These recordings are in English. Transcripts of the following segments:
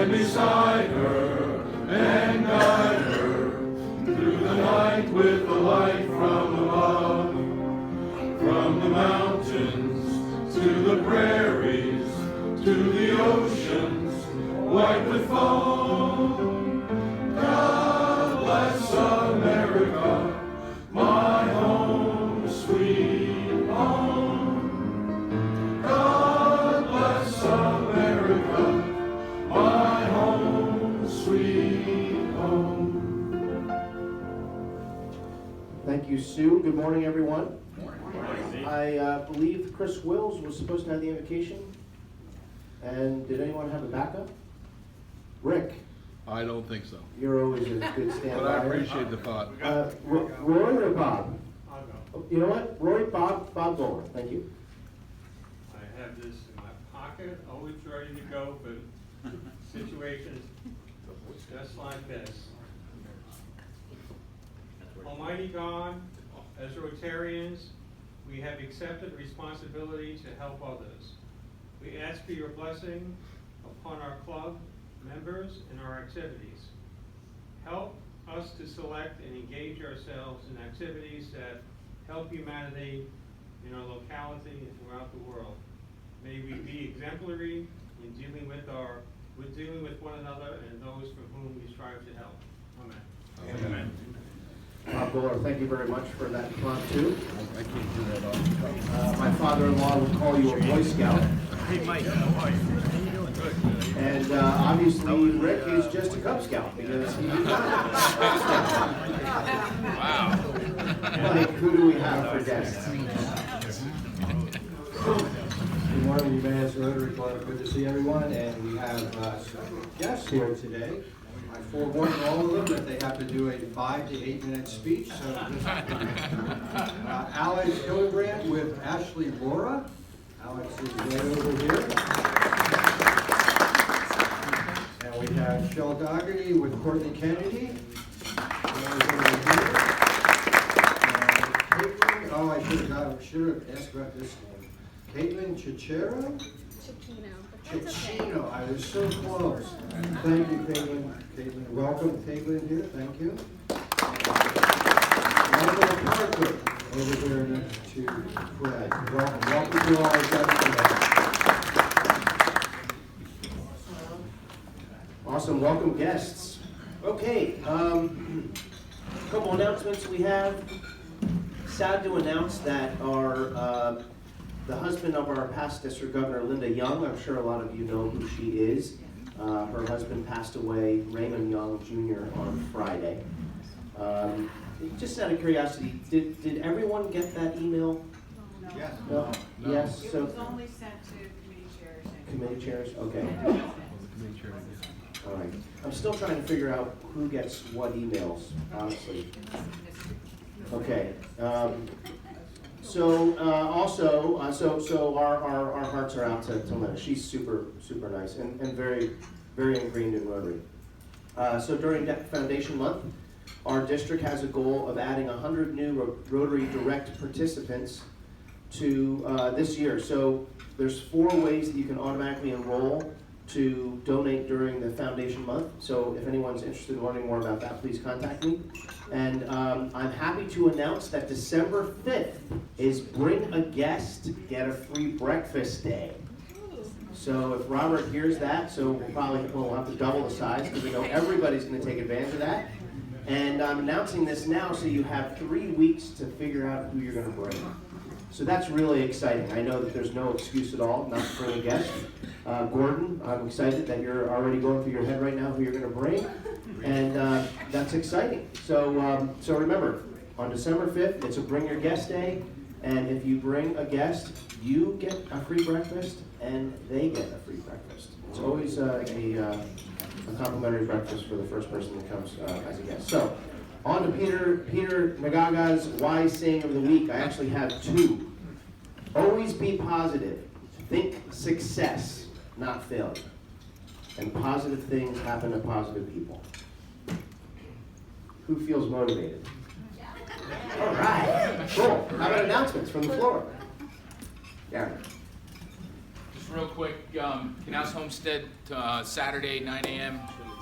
Stand beside her and guide her through the night with the light from above. From the mountains to the prairies to the oceans white with foam. God bless America, my home, sweet home. God bless America, my home, sweet home. Thank you, Sue. Good morning, everyone. Morning. I believe Chris Wills was supposed to have the invocation. And did anyone have a backup? Rick, I don't think so. you're always a good standby. But I appreciate the thought. Roy or Bob? I'll go. Oh, you know what? Roy, Bob Goller. Thank you. I have this in my pocket, always ready to go for situations just like this. Almighty God, as Rotarians, we have accepted responsibility to help others. We ask for your blessing upon our club members and our activities. Help us to select and engage ourselves in activities that help humanity in our locality and throughout the world. May we be exemplary in dealing with one another and those for whom we strive to help. Amen. Amen. Bob Goller, thank you very much for that prompt too. I can't do that off the top. My father-in-law would call you a Boy Scout. Hey, Mike, how are you? How you doing? Good. And obviously Rick is just a Cub Scout because he's not. Wow. Mike, who do we have for guests? Good morning, Emmaus Rotary Club. Good to see everyone, and we have some guests here today. I forewarned all of them that they have to do a 5 to 8 minute speech. So Alex Hildebrand with Ashley Laura. Alex is right over here. And we have Shell Dougherty with Courtney Kennedy. Caitlin, oh, I should have asked about this name. Caitlin Chichero? Chichino, I was so close. Thank you, Caitlin. Caitlin, welcome, Caitlin here, thank you. Michael Parker over there next to Fred. Welcome to all our guests today. Awesome, welcome guests. Okay, couple announcements we have. Sad to announce that our the husband of our past district governor, Linda Young, I'm sure a lot of you know who she is. Her husband passed away, Raymond Young Jr., on Friday. Just out of curiosity, did everyone get that email? Yes. No? Yes. It So was only sent to committee chairs. committee chairs. Okay. All right. I'm still trying to figure out who gets what emails, honestly. Okay. So our hearts are out to Linda. She's super nice and very ingrained in Rotary. So during Foundation Month, our district has a goal of adding 100 new Rotary Direct participants to this year. So there's 4 ways that you can automatically enroll to donate during the Foundation Month. So if anyone's interested in learning more about that, please contact me. And I'm happy to announce that December 5th is Bring a Guest, Get a Free Breakfast Day. So if Robert hears that, so we'll have to double the size because we know everybody's going to take advantage of that. And I'm announcing this now so you have 3 weeks to figure out who you're going to bring. So that's really exciting. I know that there's no excuse at all not to bring a guest. Gordon, I'm excited that you're already going through your head right now who you're going to bring. And that's exciting. So remember, on December 5th, it's a Bring Your Guest Day. And if you bring a guest, you get a free breakfast and they get a free breakfast. It's always a complimentary breakfast for the first person that comes as a guest. So, on to Peter Nagaga's Wise Saying of the Week. I actually have 2. Always be positive. Think success, not failure. And positive things happen to positive people. Who feels motivated? All right, cool. How about announcements from the floor? Gary. Just real quick, Canals Homestead, Saturday, 9 a.m.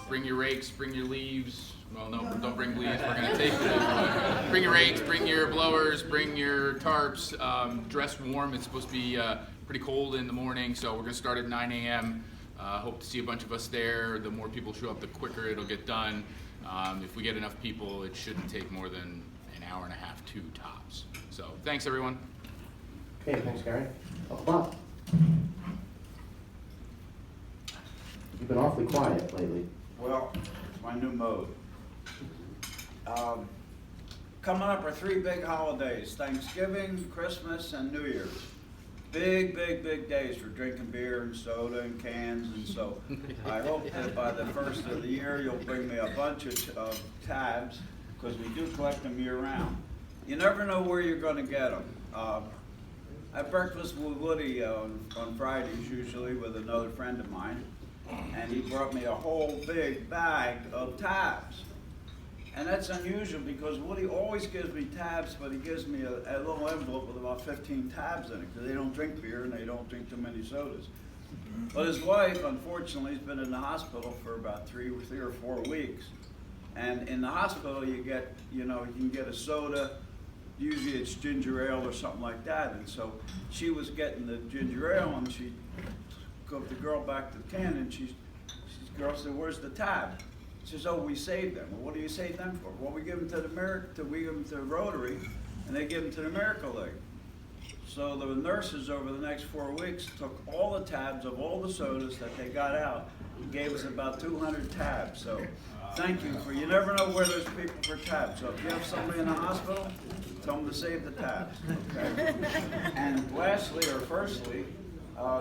Bring your rakes, bring your leaves. Well, no, don't bring leaves, we're gonna take them. Bring your rakes, bring your blowers, bring your tarps. Dress warm, it's supposed to be pretty cold in the morning, so we're gonna start at 9 a.m. Hope to see a bunch of us there. The more people show up, the quicker it'll get done. If we get enough people, it shouldn't take more than an hour and a half, 2 tops. So, thanks everyone. Okay, thanks, Gary. Bob? You've been awfully quiet lately. Well, it's my new mode. Coming up are 3 big holidays, Thanksgiving, Christmas, and New Year's. Big, big, big days for drinking beer and soda and cans, and so I hope that by the first of the year you'll bring me a bunch of tabs, because we do collect them year-round. You never know where you're going to get them. I have breakfast with Woody on Fridays usually with another friend of mine, and he brought me a whole big bag of tabs. And that's unusual because Woody always gives me tabs, but he gives me a little envelope with about 15 tabs in it, because they don't drink beer and they don't drink too many sodas. But his wife, unfortunately, has been in the hospital for about 3 or 4 weeks. And in the hospital, you can get a soda. Usually it's ginger ale or something like that. And so she was getting the ginger ale, and she took the girl back to the can, and the girl said, "Where's the tab?" She says, "Oh, we saved them." Well, what do you save them for? Well, we give them to Rotary, and they give them to the Miracle League. So the nurses over the next 4 weeks took all the tabs of all the sodas that they got out and gave us about 200 tabs. So thank you you never know where there's people for tabs. So if you have somebody in the hospital, tell them to save the tabs. Okay? And lastly, or firstly,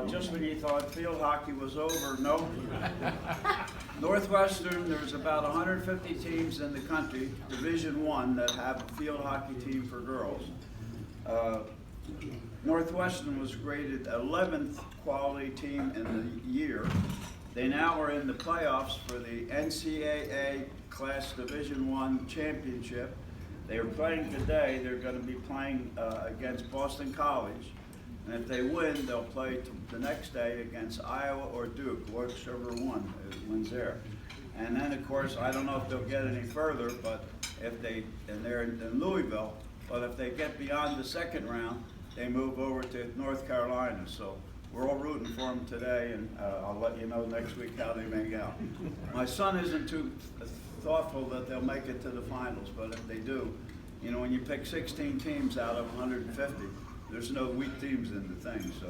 just when you thought field hockey was over, no. Northwestern, there's about 150 teams in the country, Division I, that have a field hockey team for girls. Northwestern was graded 11th quality team in the year. They now are in the playoffs for the NCAA Class Division I Championship. They are playing today. They're going to be playing against Boston College. And if they win, they'll play the next day against Iowa or Duke, whichever one wins there. And then, of course, I don't know if they'll get any further, but and they're in Louisville, but if they get beyond the second round, they move over to North Carolina. So we're all rooting for them today, and I'll let you know next week how they make out. My son isn't too thoughtful that they'll make it to the finals, but if they do, when you pick 16 teams out of 150, there's no weak teams in the thing, so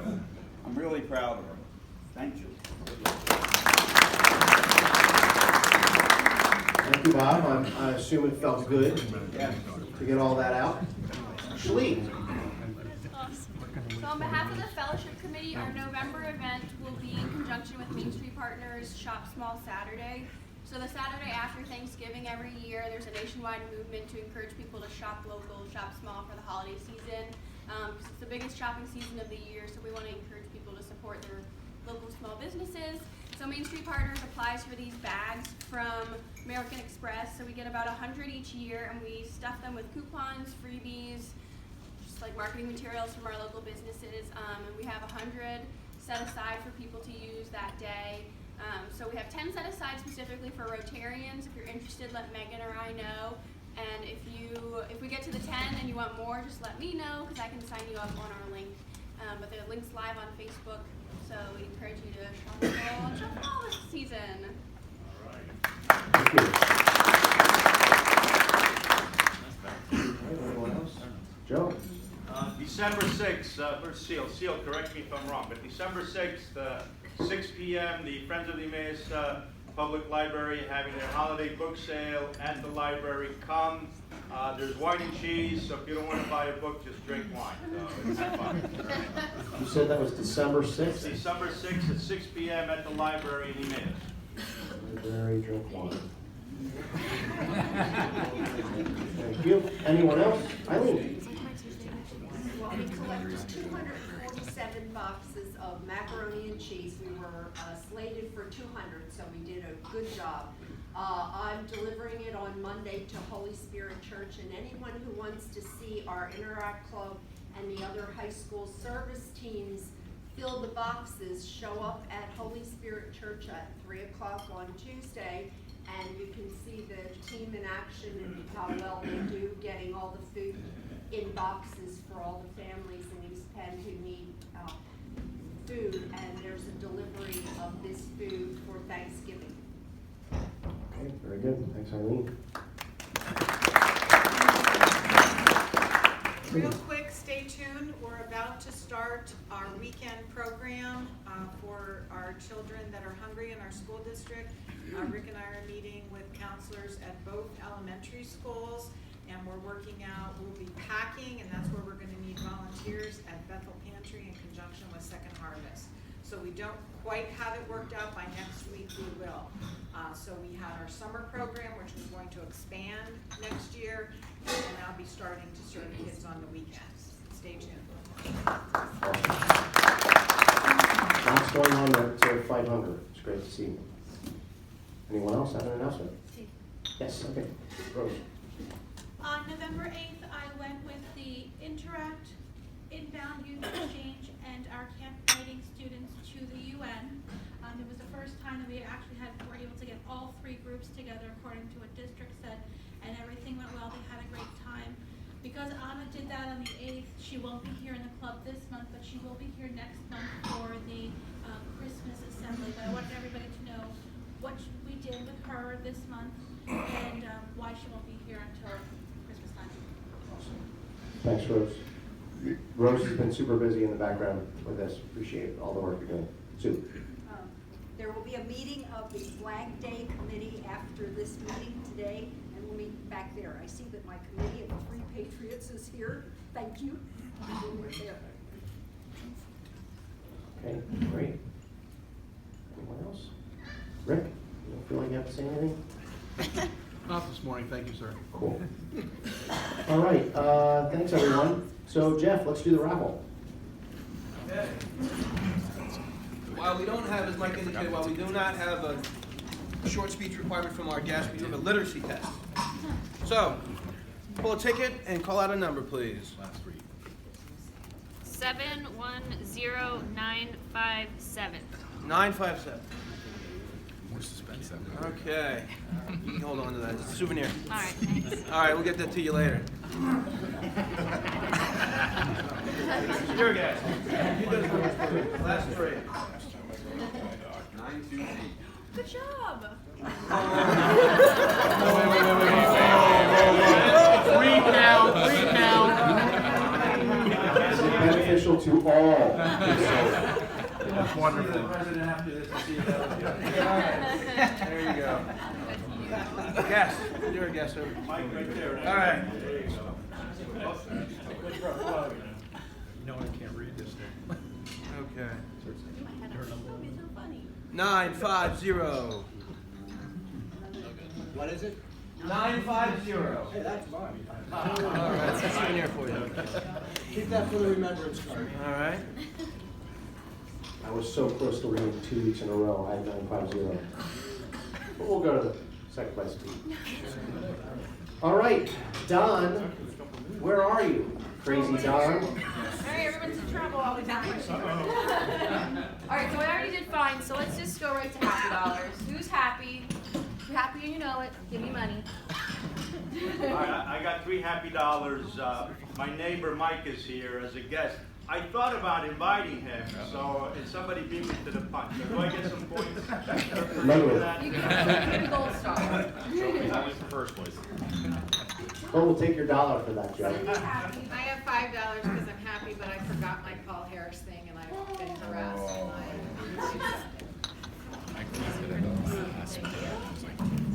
I'm really proud of them. Thank you. Thank you, Bob. I assume it felt good to get all that out. Shlee. So on behalf of the Fellowship Committee, our November event will be in conjunction with Main Street Partners Shop Small Saturday. So the Saturday after Thanksgiving every year, there's a nationwide movement to encourage people to shop local, shop small for the holiday season. Because it's the biggest shopping season of the year, so we want to encourage people to support their local small businesses. So Main Street Partners applies for these bags from American Express. So we get about 100 each year, and we stuff them with coupons, freebies, just like marketing materials from our local businesses. And we have 100 set aside for people to use that day. So we have 10 set aside specifically for Rotarians. If you're interested, let Megan or I know. And if we get to the 10 and you want more, just let me know, because I can sign you up on our link. But the link's live on Facebook, so we encourage you to shop all this season. All right. Thank you. Anyone else? Joe? December 6th, first Seal, correct me if I'm wrong, but December 6th, 6 p.m., the Friends of the Emmaus Public Library having their holiday book sale at the library. Come. There's wine and cheese, so if you don't want to buy a book, just drink wine. So have fun. You said that was December 6th? December 6th at 6 p.m. at the library in Emmaus. Library, drink wine. Thank you. Anyone else? Eileen? Well, we collected 247 boxes of macaroni and cheese. We were slated for 200, so we did a good job. I'm delivering it on Monday to Holy Spirit Church, and anyone who wants to see our Interact Club and the other high school service teams fill the boxes, show up at Holy Spirit Church at 3 o'clock on Tuesday, and you can see the team in action and how well they do getting all the food in boxes for all the families in East Penn who need food, and there's a delivery of this food for Thanksgiving. Okay, very good. Thanks, Eileen. Real quick, stay tuned. We're about to start our weekend program for our children that are hungry in our school district. Rick and I are meeting with counselors at both elementary schools, and we're working out, we'll be packing, and that's where we're going to need volunteers at Bethel Pantry in conjunction with Second Harvest. So we don't quite have it worked out. By next week we will. So we had our summer program, which is going to expand next year, and I'll be starting to serve kids on the weekends. Stay tuned. Lots going on to fight hunger. It's great to see. Anyone else have an announcement? Yes, okay. Rose. On November 8th, I went with the Interact Inbound Youth Exchange and our camp guiding students to the UN. It was the first time that we actually were able to get all 3 groups together according to what district said, and everything went well. They had a great time. Because Anna did that on the 8th, she won't be here in the club this month, but she will be here next month for the Christmas assembly. But I wanted everybody to know what we did with her this month and why she won't be here until Christmas time. Thanks, Rose. Rose has been super busy in the background with this. Appreciate all the work you're doing. Sue. There will be a meeting of the Flag Day Committee after this meeting today, and we'll meet back there. I see that my committee of the Free Patriots is here. Thank you. Okay, great. Anyone else? Rick, you don't feel like you have to say anything? Not this morning, thank you, sir. Cool. All right, thanks everyone. So Jeff, let's do the raffle. Okay. While we don't have, as Mike indicated, while we do not have a short speech requirement from our guests, we do have a literacy test. So, pull a ticket and call out a number, please. 710957. 957. More suspense. Okay. You can hold on to that. It's a souvenir. All right, thanks. All right, we'll get that to you later. Your guys. You did it. Last 3. 928. Good job. Recount. Beneficial to all. That's wonderful. The president after this to see if that was good. There you go. Yes, you're a guest. Mike right there. All right. No, I can't read this thing. Okay. So funny. 950. What is it? 950. Hey, that's mine. All right, that's a souvenir for you. Keep that for the remembrance card. All right. I was so close to winning 2 weeks in a row. I had 950. But we'll go to the second place. All right, Don, where are you? Crazy Don. Alright, everyone's in trouble all the time. Alright, so I already did fine, so let's just go right to happy dollars. Who's happy? If you're happy and you know it, give me money. All right, I got 3 happy dollars. My neighbor Mike is here as a guest. I thought about inviting him, so if somebody beat me to the punch. So do I get some points? No. You get a gold star. That was the first place. Well, we'll take your $1 for that, Joe. I have $5 because I'm happy, but I forgot my Paul Harris thing and I've been harassed all night.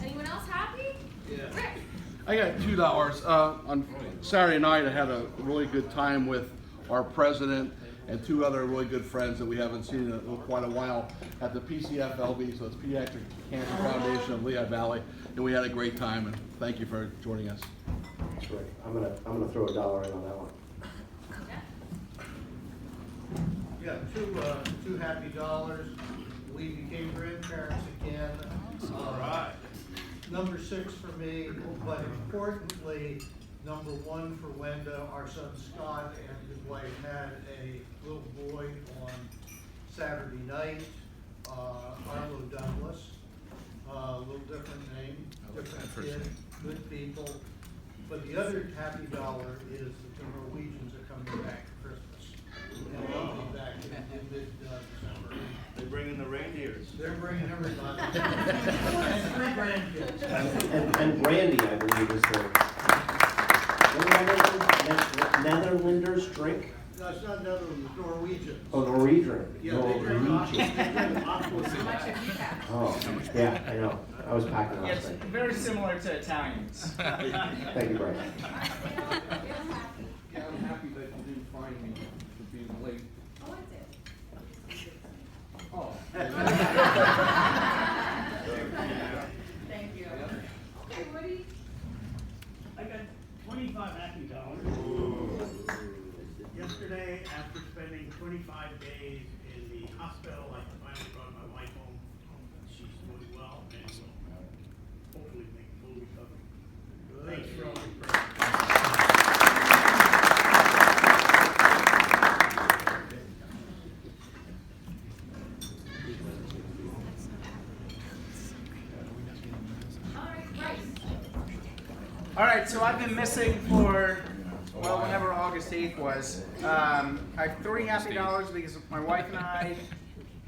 Anyone else happy? Rick? I got $2. On Saturday night, I had a really good time with our president and 2 other really good friends that we haven't seen in quite a while at the PCFLV, so it's Pediatric Cancer Foundation of Lehigh Valley, and we had a great time, and thank you for joining us. That's right. I'm gonna throw $1 in on that one. Yeah, two happy dollars. We became grandparents again. All right. Number 6 for me, but importantly, number 1 for Wenda. Our son Scott and his wife had a little boy on Saturday night, Arlo Douglas, a little different name, different kid, good people. But the other happy dollar is that the Norwegians are coming back for Christmas. And they'll be back in mid-December. They bring in the reindeers. They're bringing everybody. And 3 grandkids. And Brandy, I believe, is the Netherlanders drink. No, it's not Netherlands, it's Norwegian. Oh, Norwegian. Yeah, they drink aqua. Oh, yeah, I know. I was packing Yeah, last it's night. very similar to Italians. Thank you, Brian. Yeah, I'm happy that you didn't find me for being late. Oh. Thank you. Okay, Woody? I got 25 happy dollars. Yesterday, after spending 25 days in the hospital, I finally brought my wife home. She's doing well and will hopefully make full recovery. Thanks for all your prayers. All right, so I've been missing for, well, whenever August 8th was. I have 3 happy dollars because my wife and I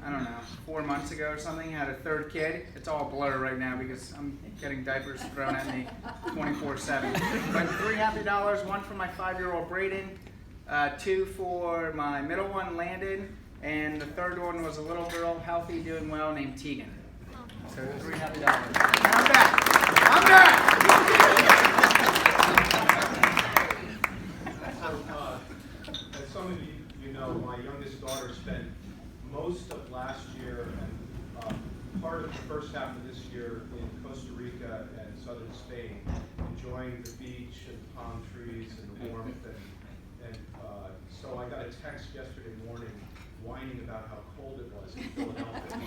don't know, 4 months ago or something, had a 3rd kid. It's all a blur right now because I'm getting diapers thrown at me 24/7. But 3 happy dollars, 1 for my 5-year-old Braden, 2 for my middle one, Landon, and the 3rd one was a little girl, healthy, doing well, named Tegan. So 3 happy dollars. And I'm back. I'm back! As some of you know, my youngest daughter spent most of last year and part of the first half of this year in Costa Rica and southern Spain, enjoying the beach and palm trees and the warmth. And so I got a text yesterday morning whining about how cold it was in Philadelphia.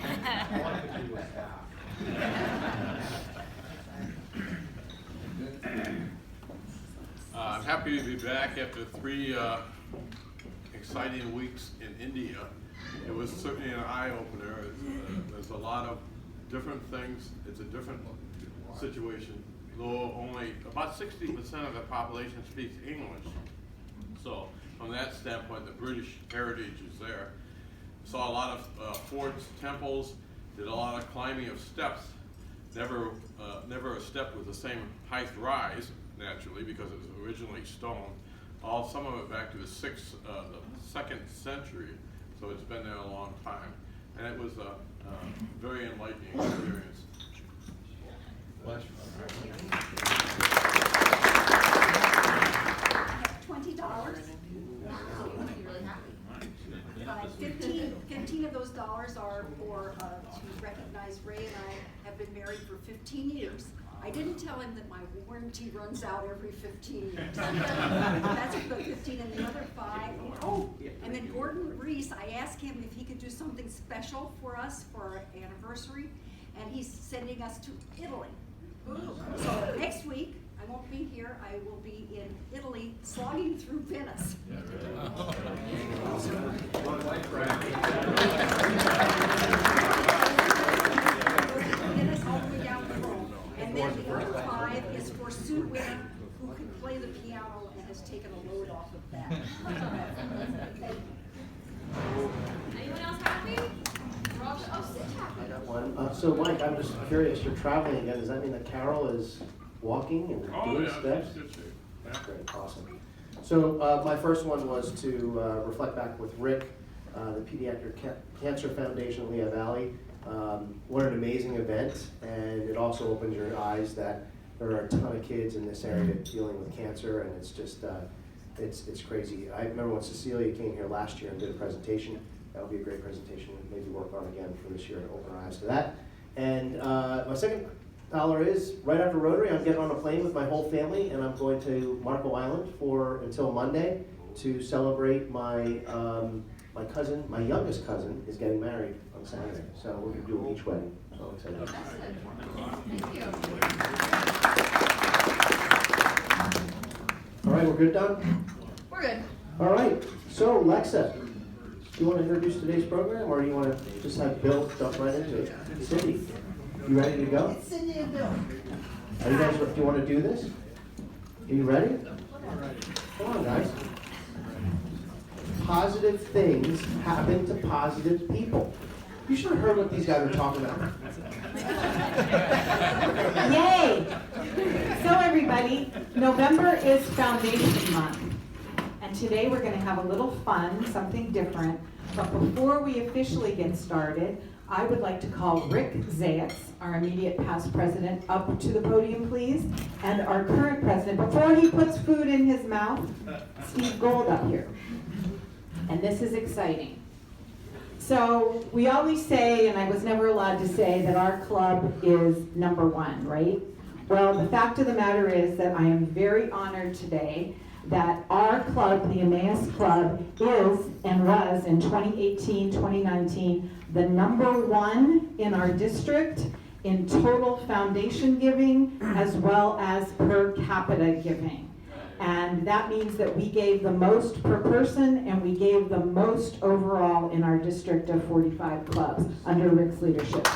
All I could do was laugh. I'm happy to be back after 3 exciting weeks in India. It was certainly an eye-opener. There's a lot of different things. It's a different situation, though only about 60% of the population speaks English. So from that standpoint, the British heritage is there. Saw a lot of forts, temples, did a lot of climbing of steps. Never a step with the same height rise, naturally, because it was originally stone. Some of it back to the 2nd century, so it's been there a long time. And it was a very enlightening experience. $20. 15 of those dollars are for to recognize Ray and I have been married for 15 years. I didn't tell him that my warranty runs out every 15 years. That's for the 15, and the other 5. Oh, and then Gordon Reese, I asked him if he could do something special for us for our anniversary, and he's sending us to Italy. So next week, I won't be here, I will be in Italy slogging through Venice. Venice all the way down to Rome. And then the other 5 is for Sue Winter, who can play the piano and has taken a load off of that. Anyone else happy? Oh, Sid's happy. I got one. So Mike, I'm just curious, you're traveling again. Does that mean that Carol is walking and doing steps? That's great, awesome. So my first one was to reflect back with Rick, the Pediatric Cancer Foundation Lehigh Valley. What an amazing event, and it also opens your eyes that there are a ton of kids in this area dealing with cancer, and it's just, it's crazy. I remember when Cecilia came here last year and did a presentation. That would be a great presentation, maybe work on again for this year to open our eyes to that. And my second dollar is, right after Rotary, I'm getting on a plane with my whole family, and I'm going to Marco Island until Monday to celebrate my my cousin, my youngest cousin, is getting married on Saturday. So we're going to do a beach wedding. So I'm excited. Thank you. All right, we're good, Don? We're good. All right, so Lexa, Do you want to introduce today's program, or do you want to just have Bill jump right into it? Cindy, you ready to go? It's Cindy and Bill. Are you guys, do you want to do this? Are you ready? Come on, guys. Positive things happen to positive people. You should have heard what these guys are talking about. Yay! So everybody, November is Foundation Month. And today we're going to have a little fun, something different. But before we officially get started, I would like to call Rick Zayats, our immediate past president, up to the podium, please. And our current president, before he puts food in his mouth, Steve Gold up here. And this is exciting. So we always say, and I was never allowed to say, that our club is number one, right? Well, the fact of the matter is that I am very honored today that our club, the Emmaus Club, is and was in 2018, 2019, the number one in our district in total foundation giving as well as per capita giving. And that means that we gave the most per person and we gave the most overall in our district of 45 clubs under Rick's leadership.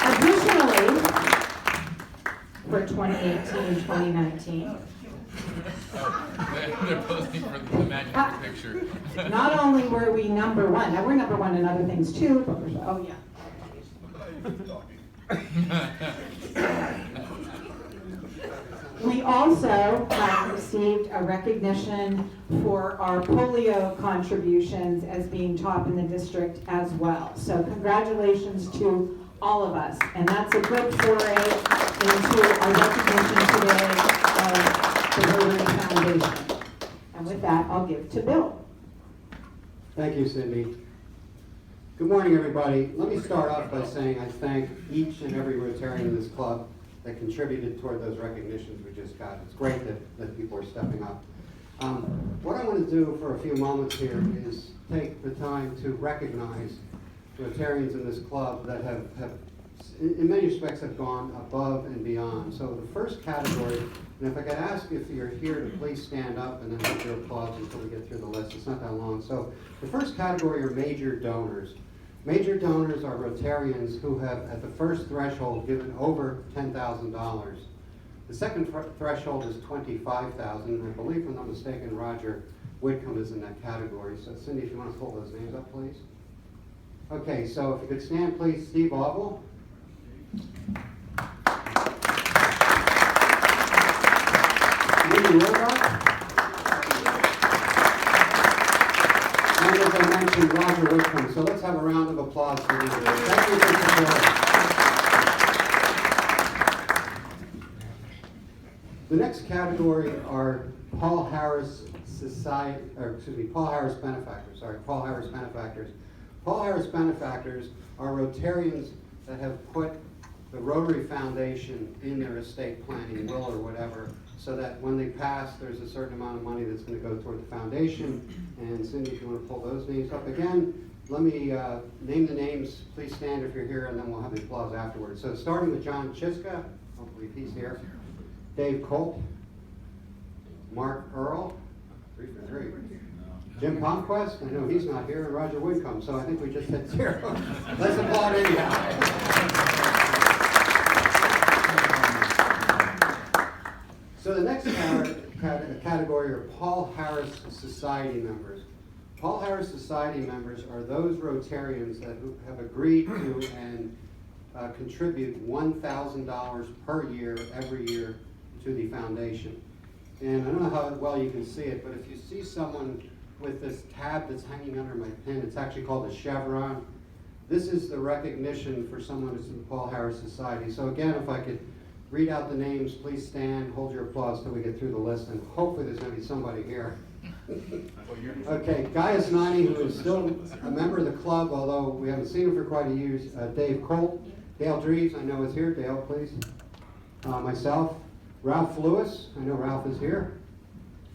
Additionally, for 2018-2019. They're posing for the imaginary picture. Not only were we number one, now we're number one in other things too, but we're, oh yeah. We also have received a recognition for our polio contributions as being top in the district as well. So congratulations to all of us. And that's a good foray into our recognition today of the Rotary Foundation. And with that, I'll give to Bill. Thank you, Cindy. Good morning, everybody. Let me start off by saying I thank each and every Rotarian in this club that contributed toward those recognitions we just got. It's great that people are stepping up. What I want to do for a few moments here is take the time to recognize Rotarians in this club that have in many respects have gone above and beyond. So the first category, and if I could ask if you're here to please stand up and then hold your applause until we get through the list. It's not that long. So the first category are major donors. Major donors are Rotarians who have, at the first threshold, given over $10,000. The second threshold is $25,000. I believe, if I'm not mistaken, Roger Whitcomb is in that category. So Cindy, if you want to pull those names up, please. Okay, so if you could stand, please. Steve Ogle. Mindy Wilcox. And as I mentioned, Roger Whitcomb. So let's have a round of applause for them. Thank you for support. The next category are Paul Harris benefactors. Paul Harris benefactors. Paul Harris benefactors are Rotarians that have put the Rotary Foundation in their estate planning, will or whatever, so that when they pass, there's a certain amount of money that's going to go toward the foundation. And Cindy, if you want to pull those names up again, let me name the names. Please stand if you're here, and then we'll have the applause afterwards. So starting with John Chiska, I believe he's here. Dave Colt, Mark Earl, 3 for 3. Jim Conquest, I know he's not here, and Roger Whitcomb, so I think we just hit 0. Let's applaud anyhow. So the next category are Paul Harris Society members. Paul Harris Society members are those Rotarians that have agreed to and contribute $1,000 per year, every year, to the foundation. And I don't know how well you can see it, but if you see someone with this tab that's hanging under my pin, it's actually called a chevron. This is the recognition for someone who's in the Paul Harris Society. So again, if I could read out the names, please stand, hold your applause till we get through the list, and hopefully there's going to be somebody here. Okay, Guy Asnani, who is still a member of the club, although we haven't seen him for quite a year. Dave Colt, Dale Dreves, I know is here. Dale, please. Myself, Ralph Lewis, I know Ralph is here.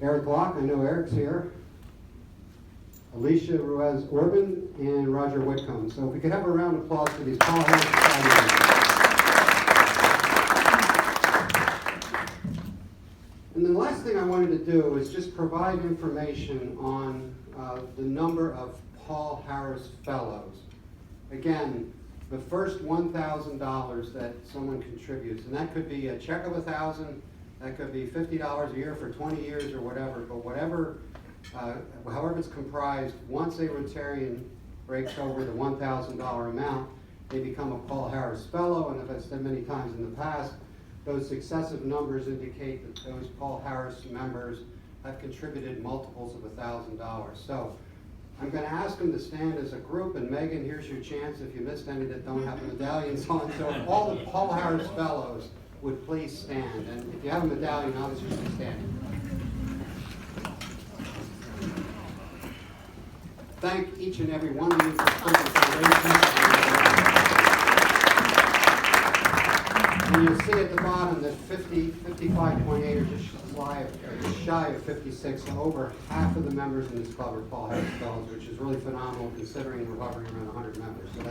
Eric Locke, I know Eric's here. Alicia Ruiz Orban, and Roger Whitcomb. So if we could have a round of applause for these Paul Harris Society members. And then then the last thing I wanted to do is just provide information on the number of Paul Harris Fellows. Again, the first $1,000 that someone contributes, and that could be a check of $1,000, that could be $50 a year for 20 years or whatever, but whatever, however it's comprised, once a Rotarian breaks over the $1,000 amount, they become a Paul Harris Fellow, and as I've said many times in the past, those successive numbers indicate that those Paul Harris members have contributed multiples of $1,000. So I'm going to ask them to stand as a group, and Megan, here's your chance if you missed any that don't have the medallions on. So if all the Paul Harris Fellows would please stand, and if you have a medallion, obviously you should stand. Thank each and every one of you for contributing. And you'll see at the bottom that 55.8 are just shy of 56. So over half of the members in this club are Paul Harris Fellows, which is really phenomenal considering we're hovering around 100 members. So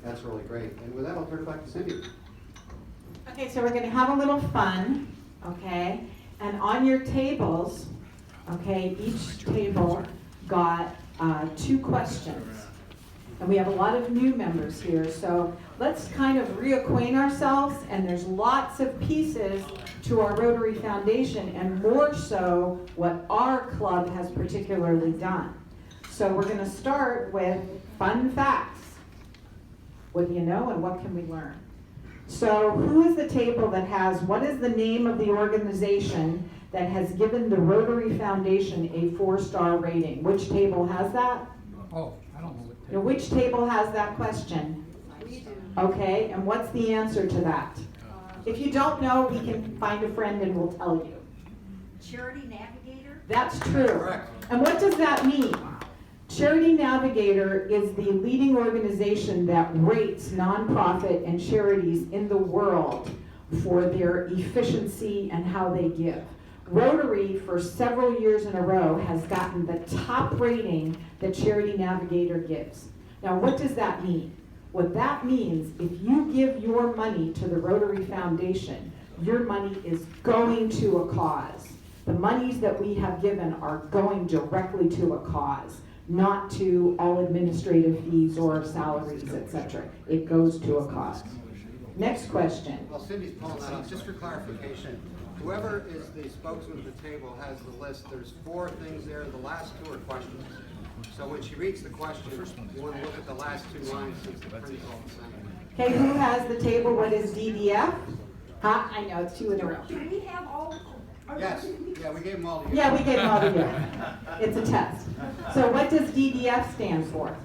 that's really great. And with that, I'll turn it back to Cindy. Okay, so we're going to have a little fun, okay? And on your tables, okay, each table got 2 questions. And we have a lot of new members here, so let's kind of reacquaint ourselves, and there's lots of pieces to our Rotary Foundation, and more so what our club has particularly done. So we're going to start with fun facts. What do you know and what can we learn? So who is the table that has, what is the name of the organization that has given the Rotary Foundation a 4-star rating? Which table has that? Oh, I don't know what. Now, which table has that question? We do. Okay, and what's the answer to that? If you don't know, we can find a friend and we'll tell you. Charity Navigator? That's true. And what does that mean? Charity Navigator is the leading organization that rates nonprofit and charities in the world for their efficiency and how they give. Rotary, for several years in a row, has gotten the top rating that Charity Navigator gives. Now, what does that mean? What that means, if you give your money to the Rotary Foundation, your money is going to a cause. The monies that we have given are going directly to a cause, not to all administrative fees or salaries, etc. It goes to a cause. Next question. Well, Cindy's pulling that up. Just for clarification, whoever is the spokesman of the table has the list. There's 4 things there. The last 2 are questions. So when she reads the question, you want to look at the last 2 lines since the print is all the same. Okay, who has the table? What is DDF? Huh? I know, it's 2 in a row. Do we have all? Yes. Yeah, we gave them all to you. Yeah, we gave them all to you. It's a test. So what does DDF stand for?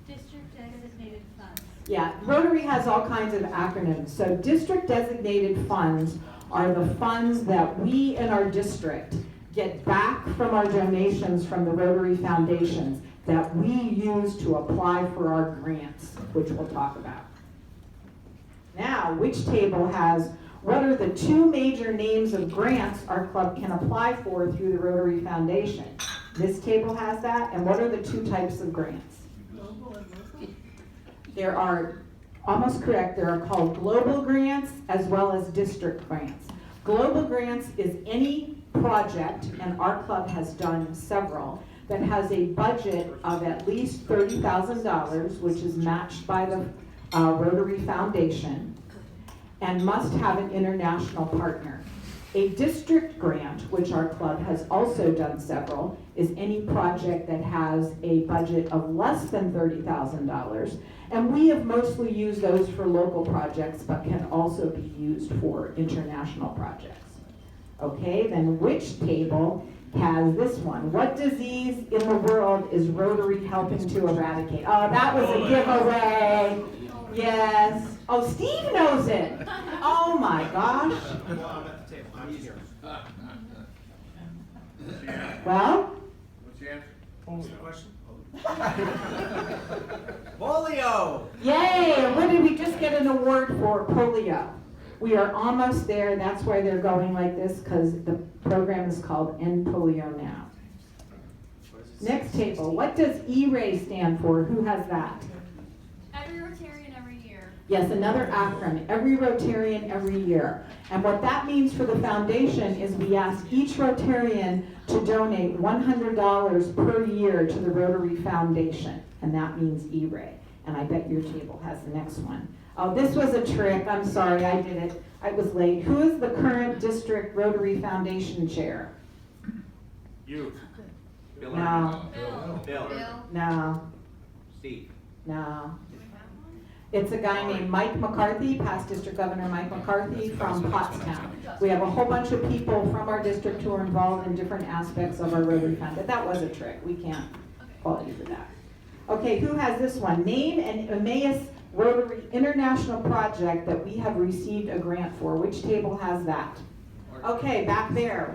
District designated funds. Yeah, Rotary has all kinds of acronyms. So district designated funds are the funds that we in our district get back from our donations from the Rotary Foundations that we use to apply for our grants, which we'll talk about. Now, which table has, what are the 2 major names of grants our club can apply for through the Rotary Foundation? This table has that, and what are the 2 types of grants? There are, almost correct, there are called global grants as well as district grants. Global grants is any project, and our club has done several, that has a budget of at least $30,000, which is matched by the Rotary Foundation, and must have an international partner. A district grant, which our club has also done several, is any project that has a budget of less than $30,000, and we have mostly used those for local projects, but can also be used for international projects. Okay, then which table has this one? What disease in the world is Rotary helping to eradicate? Oh, that was a giveaway. Yes. Oh, Steve knows it. Oh my gosh. Well? What's the answer? What was the question? Polio! Yay! And what did we just get an award for? Polio. We are almost there. That's why they're going like this, because the program is called End Polio Now. Next table. What does E-Ray stand for? Who has that? Every Rotarian every year. Yes, another acronym, every Rotarian every year. And what that means for the foundation is we ask each Rotarian to donate $100 per year to the Rotary Foundation, and that means E-Ray. And I bet your table has the next one. Oh, this was a trick, I'm sorry, I did it. I was late. Who is the current district Rotary Foundation chair? You. No. Bill. No. Steve. No. It's a guy named Mike McCarthy, past District Governor Mike McCarthy from Pottstown. We have a whole bunch of people from our district who are involved in different aspects of our Rotary Fund. But that was a trick. We can't fault you for that. Okay, who has this one? Name an Emmaus Rotary International project that we have received a grant for. Which table has that? Okay, back there.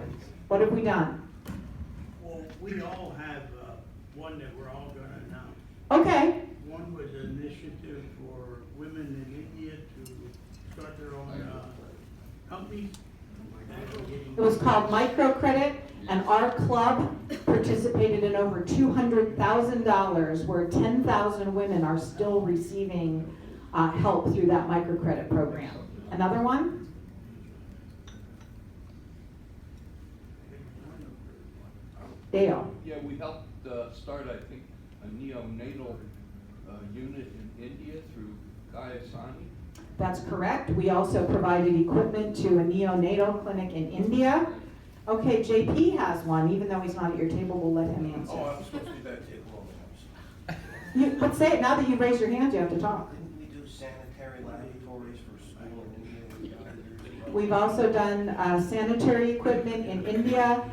What have we done? Well, we all have one that we're all going to announce. Okay. One was an initiative for women in India to start their own companies. It was called microcredit, and our club participated in over $200,000, where 10,000 women are still receiving help through that microcredit program. Another one? Dale. Yeah, we helped start, I think, a neonatal unit in India through Gayasani. That's correct. We also provided equipment to a neonatal clinic in India. Okay, JP has one. Even though he's not at your table, we'll let him answer. Oh, I'm supposed to be at that table all the time. Let's say it. Now that you've raised your hand, you have to talk. Didn't we do sanitary laboratories for school in India? We've also done sanitary equipment in India.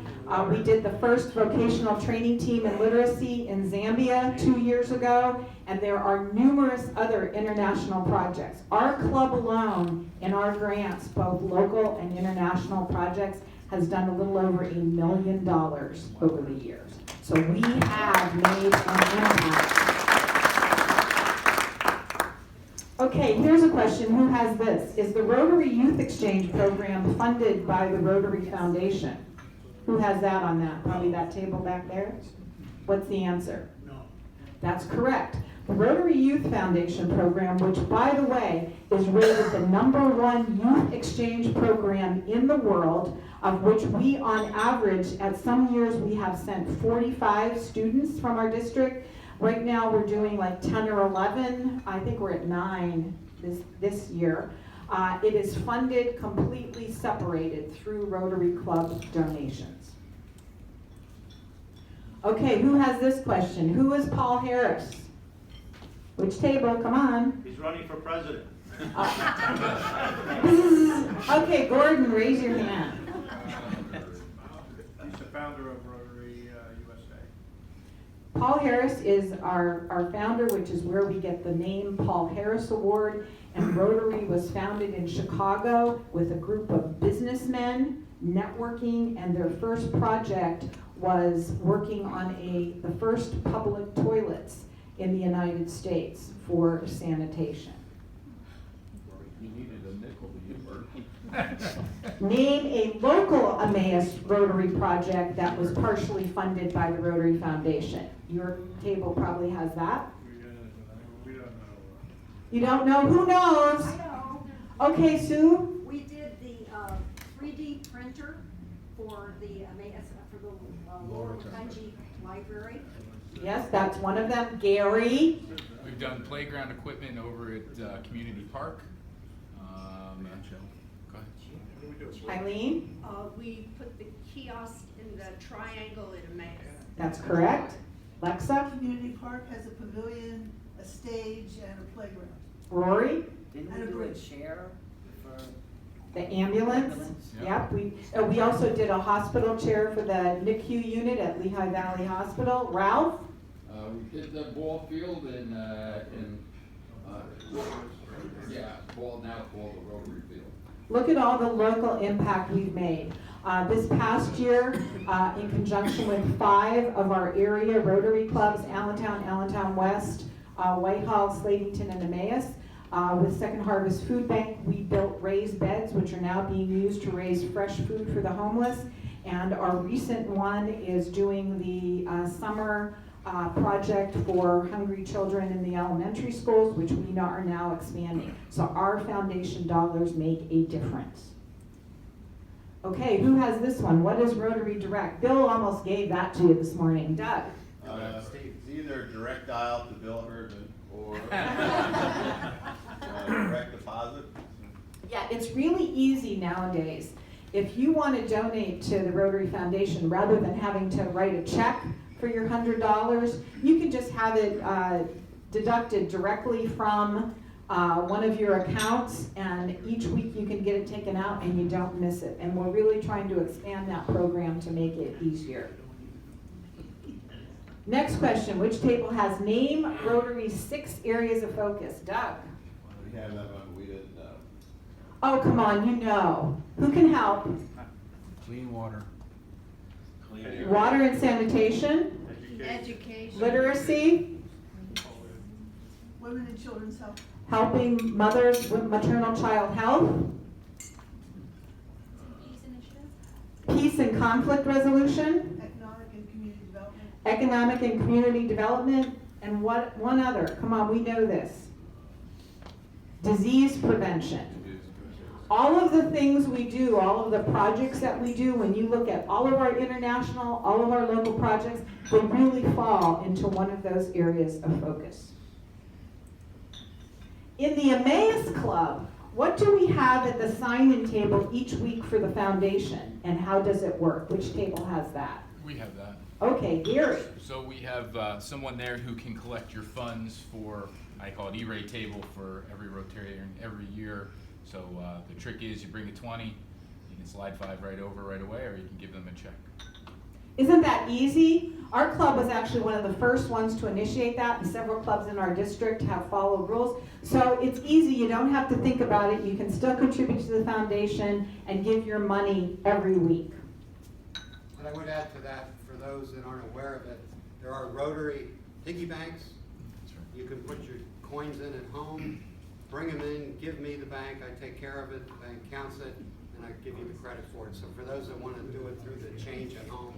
We did the first vocational training team in literacy in Zambia 2 years ago, and there are numerous other international projects. Our club alone, in our grants, both local and international projects, has done a little over $1 million over the years. So we have made an impact. Okay, here's a question. Who has this? Is the Rotary Youth Exchange Program funded by the Rotary Foundation? Who has that on that? Probably that table back there? What's the answer? No. That's correct. The Rotary Youth Foundation program, which, by the way, is rated the #1 youth exchange program in the world, of which we, on average, at some years, we have sent 45 students from our district. Right now, we're doing like 10 or 11. I think we're at 9 this year. It is funded completely separated through Rotary Club donations. Okay, who has this question? Who is Paul Harris? Which table? Come on. He's running for president. Okay, Gordon, raise your hand. He's the founder of Rotary USA. Paul Harris is our founder, which is where we get the name Paul Harris Award. And Rotary was founded in Chicago with a group of businessmen networking, and their first project was working on the first public toilets in the United States for sanitation. You needed a nickel to Name a local Emmaus Rotary project that was partially funded by the Rotary Foundation. Your table probably has that. We don't know. You don't know? Who knows? I know. Okay, Sue? We did the 3D printer for the Lower Country Library. Yes, that's one of them. Gary? We've done playground equipment over at Community Park. Go ahead. Eileen? We put the kiosk in the triangle in Emmaus. That's correct. Lexa? Community Park has a pavilion, a stage, and a playground. Rory? Didn't we do a chair for The ambulance? Yep. We also did a hospital chair for the NICU unit at Lehigh Valley Hospital. Ralph? We did the ball field in now called the Rotary Field. Look at all the local impact we've made. This past year, in conjunction with 5 of our area Rotary clubs, Allentown, Allentown West, Whitehall, Slatington, and Emmaus, with Second Harvest Food Bank, we built raised beds, which are now being used to raise fresh food for the homeless. And our recent one is doing the summer project for hungry children in the elementary schools, which we are now expanding. So our foundation dollars make a difference. Okay, who has this one? What is Rotary Direct? Bill almost gave that to you this morning. Doug? It's either direct dial to Bill Erdman or direct deposit. Yeah, it's really easy nowadays. If you want to donate to the Rotary Foundation, rather than having to write a check for your $100, you can just have it deducted directly from one of your accounts, and each week you can get it taken out and you don't miss it. And we're really trying to expand that program to make it easier. Next question, which table has name Rotary's 6 areas of focus? Doug? We have that one, we didn't know. Oh, come on, you know. Who can help? Clean water. Clean Water and sanitation, Education. literacy, Women and children's health. helping mothers with maternal child health, Peace initiative. peace and conflict resolution, Economic and community development. economic and community development, and what, one other, come on, we know this. Disease prevention. All of the things we do, all of the projects that we do, when you look at all of our international, all of our local projects, they really fall into one of those areas of focus. In the Emmaus Club, what do we have at the sign-in table each week for the foundation, and how does it work? Which table has that? We have that. Okay, Gary. So we have someone there who can collect your funds for, I call it E-rate table for every Rotarian every year. So the trick is you bring a 20, you can slide 5 right over right away, or you can give them a check. Isn't that easy? Our club was actually one of the first ones to initiate that, and several clubs in our district have followed rules. So it's easy, you don't have to think about it. You can still contribute to the foundation and give your money every week. And I would add to that, for those that aren't aware of it, there are Rotary piggy banks. You can put your coins in at home, bring them in, give me the bank, I take care of it, the bank counts it, and I give you the credit for it. So for those that want to do it through the change at home,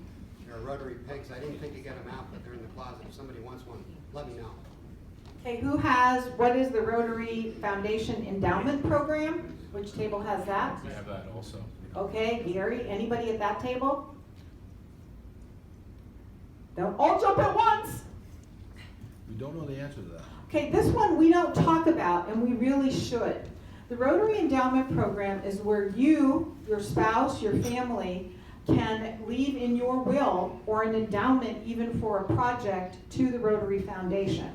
there are Rotary pigs. I didn't think you get them out, but they're in the closet. If somebody wants one, let me know. Okay, who has, what is the Rotary Foundation Endowment Program? Which table has that? We have that also. Okay, Gary, anybody at that table? Don't all jump at once. We don't know the answer to that. Okay, this one we don't talk about, and we really should. The Rotary Endowment Program is where you, your spouse, your family, can leave in your will or an endowment even for a project to the Rotary Foundation.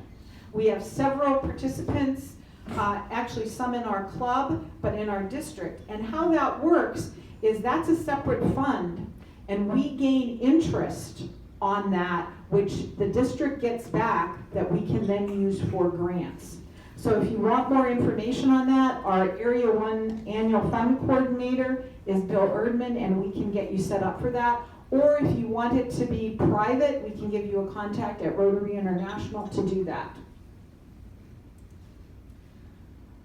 We have several participants, actually some in our club, but in our district. And how that works is that's a separate fund, and we gain interest on that, which the district gets back that we can then use for grants. So if you want more information on that, our Area 1 Annual Fund Coordinator is Bill Erdman, and we can get you set up for that. Or if you want it to be private, we can give you a contact at Rotary International to do that.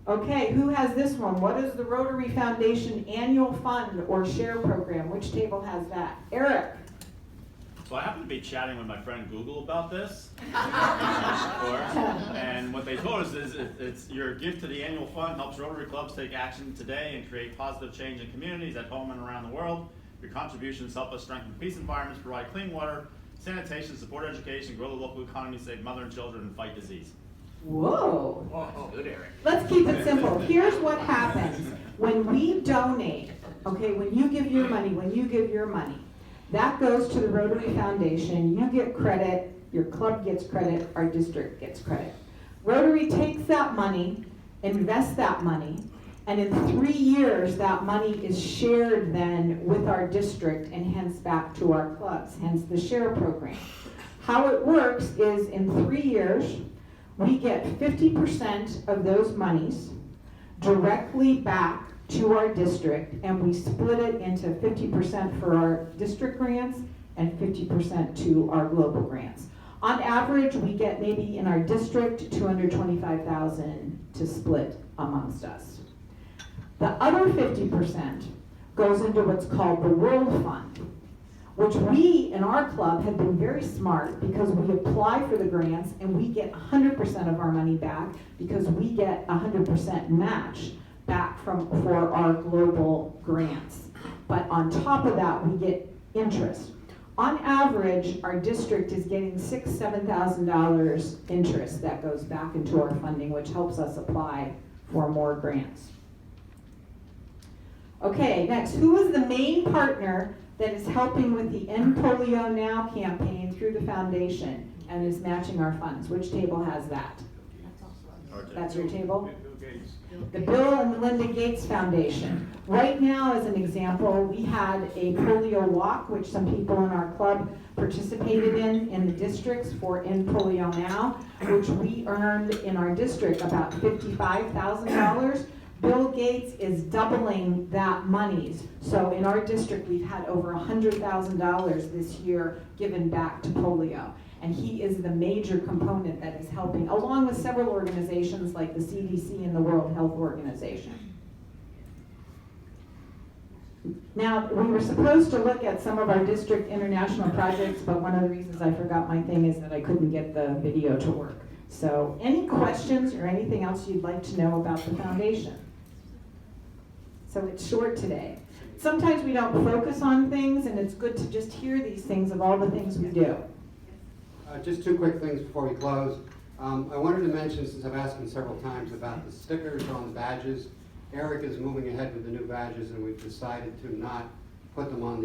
Okay, who has this one? What is the Rotary Foundation Annual Fund or Share Program? Which table has that? Eric. So I happen to be chatting with my friend Google about this, of course, and what they told us is it's your gift to the annual fund helps Rotary clubs take action today and create positive change in communities at home and around the world. Your contributions help us strengthen peace environments, provide clean water, sanitation, support education, grow the local economy, save mother and children, and fight disease. Whoa. Whoa, good, Eric. Let's keep it simple. Here's what happens. When we donate, okay, when you give your money, that goes to the Rotary Foundation. You get credit, your club gets credit, our district gets credit. Rotary takes that money, invests that money, and in 3 years, that money is shared then with our district and hence back to our clubs, hence the share program. How it works is in 3 years, we get 50% of those monies directly back to our district, and we split it into 50% for our district grants and 50% to our global grants. On average, we get maybe in our district $225,000 to split amongst us. The other 50% goes into what's called the World Fund. which we in our club have been very smart because we apply for the grants and we get 100% of our money back because we get 100% match back for our global grants. But on top of that, we get interest. On average, our district is getting $6,000 to $7,000 interest that goes back into our funding, which helps us apply for more grants. Okay, next, who is the main partner that is helping with the End Polio Now campaign through the foundation and is matching our funds? Which table has that? That's your table? The Bill and Melinda Gates Foundation. Right now, as an example, we had a polio walk, which some people in our club participated in the districts for End Polio Now, which we earned in our district about $55,000. Bill Gates is doubling that monies. So in our district, we've had over $100,000 this year given back to polio. And he is the major component that is helping, along with several organizations like the CDC and the World Health Organization. Now, we were supposed to look at some of our district international projects, but one of the reasons I forgot my thing is that I couldn't get the video to work. So any questions or anything else you'd like to know about the foundation? So it's short today. Sometimes we don't focus on things, and it's good to just hear these things of all the things we do. Just two quick things before we close. I wanted to mention, since I've asked him several times, about the stickers on the badges. Eric is moving ahead with the new badges, and we've decided to not put them on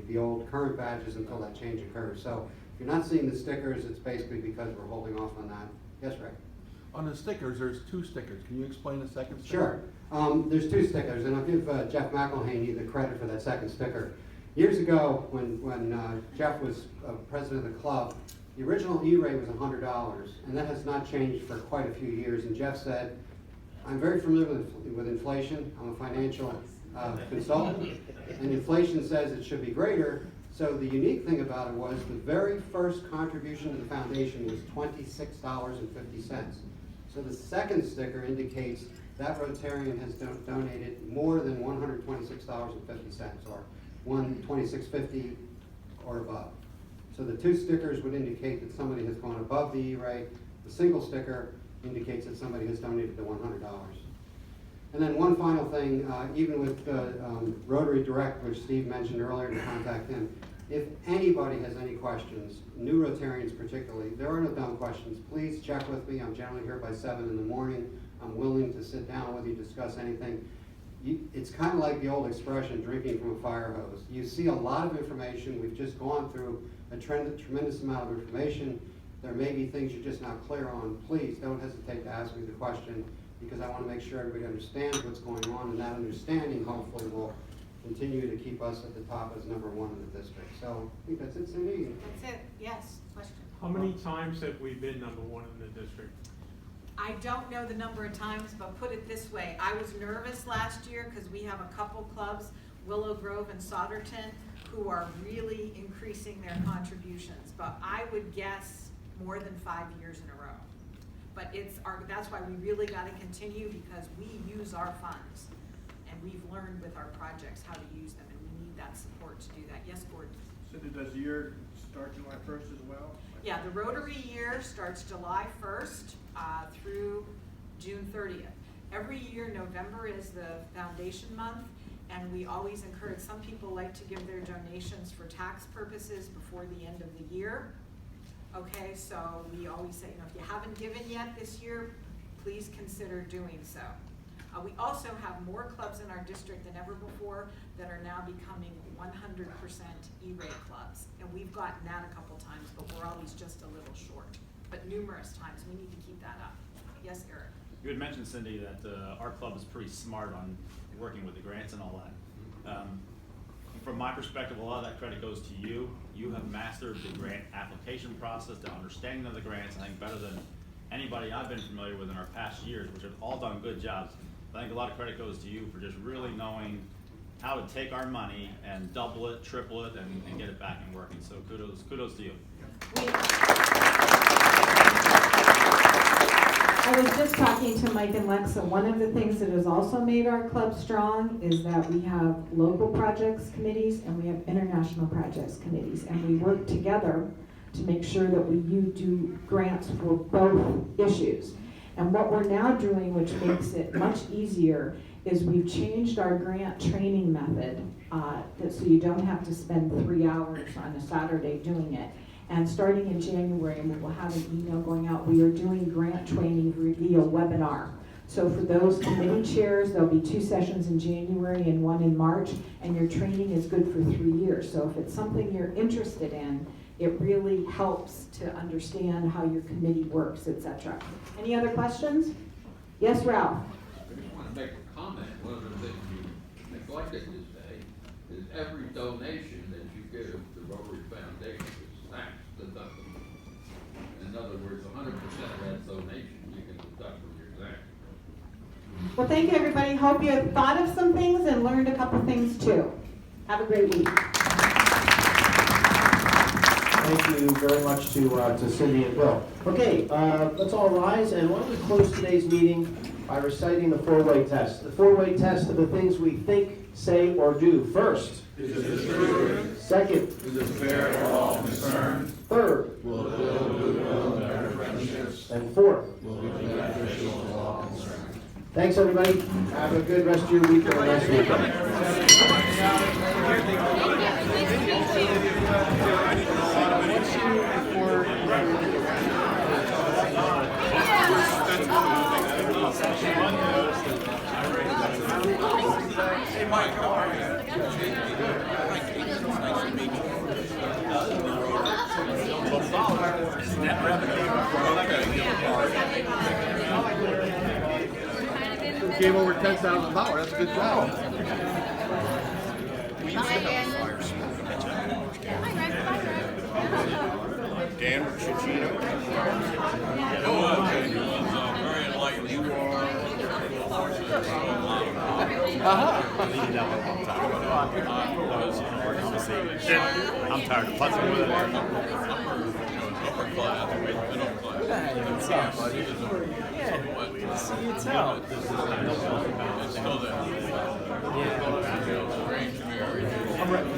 the old current badges until that change occurs. So if you're not seeing the stickers, it's basically because we're holding off on that. Yes, Rick? On the stickers, there's two stickers. Can you explain the second sticker? Sure. There's two stickers, and I'll give Jeff McElhaney the credit for that second sticker. Years ago, when Jeff was president of the club, the original E-rate was $100, and that has not changed for quite a few years. And Jeff said, I'm very familiar with inflation. I'm a financial consultant, and inflation says it should be greater. So the unique thing about it was the very first contribution to the foundation was $26.50. So the second sticker indicates that Rotarian has donated more than $126.50, or $126.50 or above. So the two stickers would indicate that somebody has gone above the E-rate. The single sticker indicates that somebody has donated the $100. And then one final thing, even with Rotary Direct, which Steve mentioned earlier, to contact him, if anybody has any questions, new Rotarians particularly, there are no dumb questions. Please check with me. I'm generally here by 7 in the morning. I'm willing to sit down with you, discuss anything. It's kind of like the old expression, drinking from a fire hose. You see a lot of information. We've just gone through a tremendous amount of information. There may be things you're just not clear on. Please don't hesitate to ask me the question, because I want to make sure everybody understands what's going on, and that understanding hopefully will continue to keep us at the top as #1 in the district. So I think that's it, Cindy. That's it, yes, question. How many times have we been #1 in the district? I don't know the number of times, but put it this way, I was nervous last year because we have a couple clubs, Willow Grove and Solderton, who are really increasing their contributions, but I would guess more than 5 years in a row. But that's why we really got to continue, because we use our funds, and we've learned with our projects how to use them, and we need that support to do that. Yes, Gordon? Cindy, does the year start July 1st as well? Yeah, the Rotary year starts July 1st through June 30th. Every year, November is the foundation month, and we always encourage, some people like to give their donations for tax purposes before the end of the year. Okay, so we always say, if you haven't given yet this year, please consider doing so. We also have more clubs in our district than ever before that are now becoming 100% E-rate clubs. And we've gotten that a couple times, but we're always just a little short. But numerous times, we need to keep that up. Yes, Eric? You had mentioned, Cindy, that our club is pretty smart on working with the grants and all that. From my perspective, a lot of that credit goes to you. You have mastered the grant application process, the understanding of the grants, I think better than anybody I've been familiar with in our past years, which have all done good jobs. I think a lot of credit goes to you for just really knowing how to take our money and double it, triple it, and get it back and working. So kudos to you. I was just talking to Mike and Lexa. One of the things that has also made our club strong is that we have local projects committees and we have international projects committees, and we work together to make sure that we do grants for both issues. And what we're now doing, which makes it much easier, is we've changed our grant training method so you don't have to spend 3 hours on a Saturday doing it. And starting in January, and we will have an email going out, we are doing grant training via webinar. So for those committee chairs, there'll be 2 sessions in January and 1 in March, and your training is good for 3 years. So if it's something you're interested in, it really helps to understand how your committee works, etc. Any other questions? Yes, Ralph? I just want to make a comment. One of the things you neglected this day is every donation that you give to Rotary Foundation is tax deductible. In other words, 100% of that donation you can deduct from your grant. Well, thank you, everybody. Hope you have thought of some things and learned a couple things, too. Have a great week. Thank you very much to Cindy and Bill. Okay, let's all rise, and why don't we close today's meeting by reciting the 4-way test. The 4-way test of the things we think, say, or do. First, is it true? Second, Is it fair to all concerned? Third, Will it build goodwill and better friendships? and fourth. Will it be beneficial to all concerned? Thanks, everybody. Have a good rest of your week and a nice weekend. Hey, Mike, how are you? Net revenue. Gave over $10,000. That's a good job. Dan Cicino. Very enlightened. You are. I'm tired of putzing with it. Upper class, middle class. Yeah, see you too. It's still there. Strange marriage. I'm ready.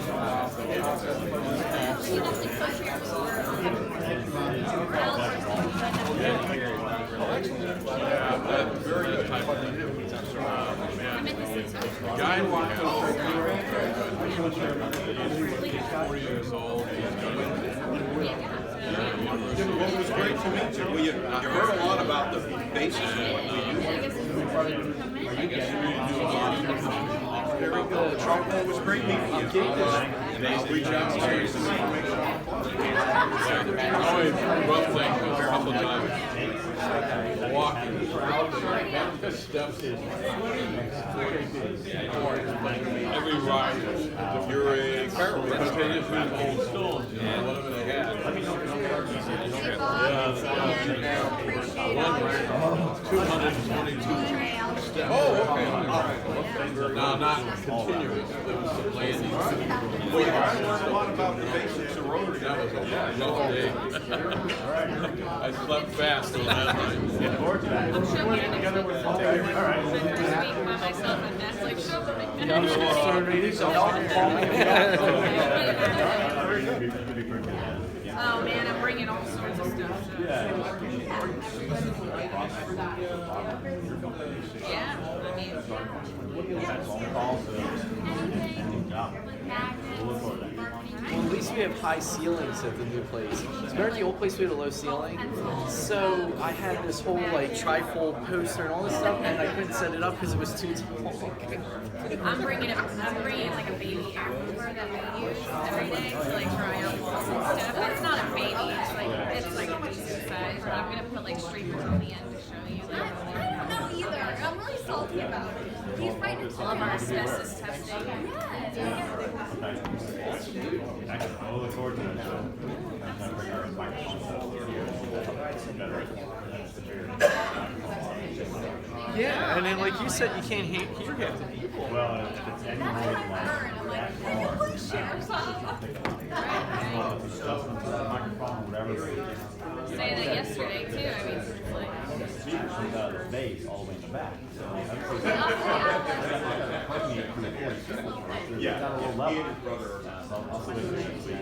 Yeah, that's very good time. The guy who I he's 40 years old. Well, it was great to meet you. Well, you heard a lot about the basis of what we do. I guess you do a lot of very good. It was great meeting you. I'll reach out to you some information. Well, thank you a couple of times. Walking the steps. Every ride, if you're a parent, because they just use old stones, you know, whatever they had. One ran 222 steps. Oh, okay. No, not continuous. There was some landing. Well, I learned a lot about the basics of Rotary. That was a rough day. I slept fast on that night. Oh man, I'm bringing all sorts of stuff. Yeah, I Well, at least we have high ceilings at the new place. Remember the old place we had a low ceiling? So I had this whole like trifold poster and all this stuff, and I couldn't set it up because it was too tall. I'm bringing like a baby air mover that we use every day to like dry out walls and stuff. It's not a baby, it's like a decent size. But I'm gonna put like streamers on the end to show you. I don't know either. I'm really salty about it. He's right to All of our asbestos testing. I'll look forward to that. Yeah, and then like you said, you can't hear half the people. Well, if it's any Say that yesterday too. I mean, it's like. speakers comes out of the base all the way in the back. So Yeah. Got a little He level. and his brother are- I'll see what we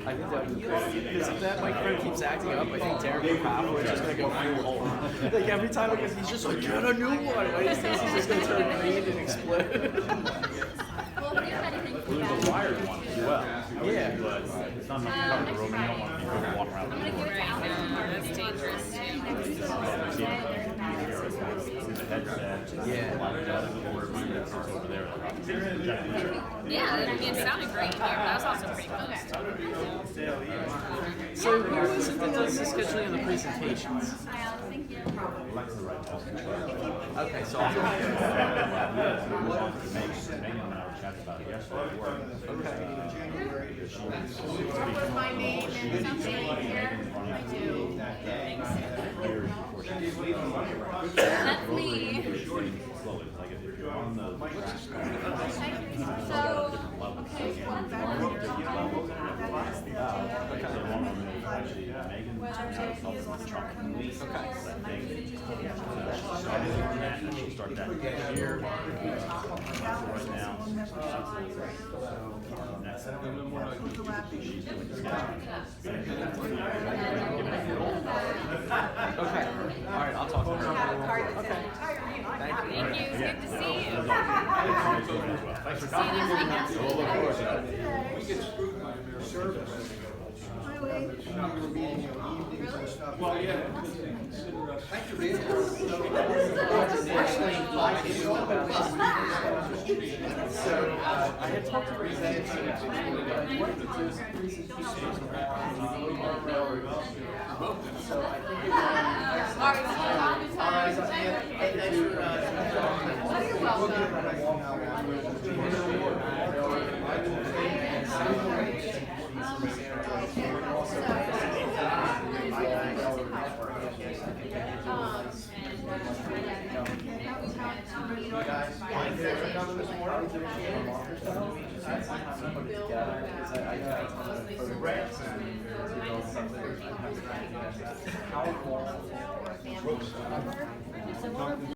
I think that would be great. Because if that microphone keeps acting up, I think Derek Papa is just going to go full hole. Like every time he's just like, get a new one. Right? He's just going to turn green and explode. Well, if you have anything Well, there's a wired one as well. Yeah. But it's not enough to cover the room. You don't want people walking around. That's dangerous too. The headset. Yeah. Over there. Yeah, I mean, it sounded great here, but that was also pretty close. So who is it that does the scheduling and the presentations? Okay, so I'll My name and something here. I do. That's me. So, okay, one Start that here. Right now. Okay. All right, I'll talk to her. Okay. Thank you. It's good to see you. Thanks for See you coming. next weekend. We get screwed by their service. Well, yeah. Thank you, So I had talked to representatives of so I think it's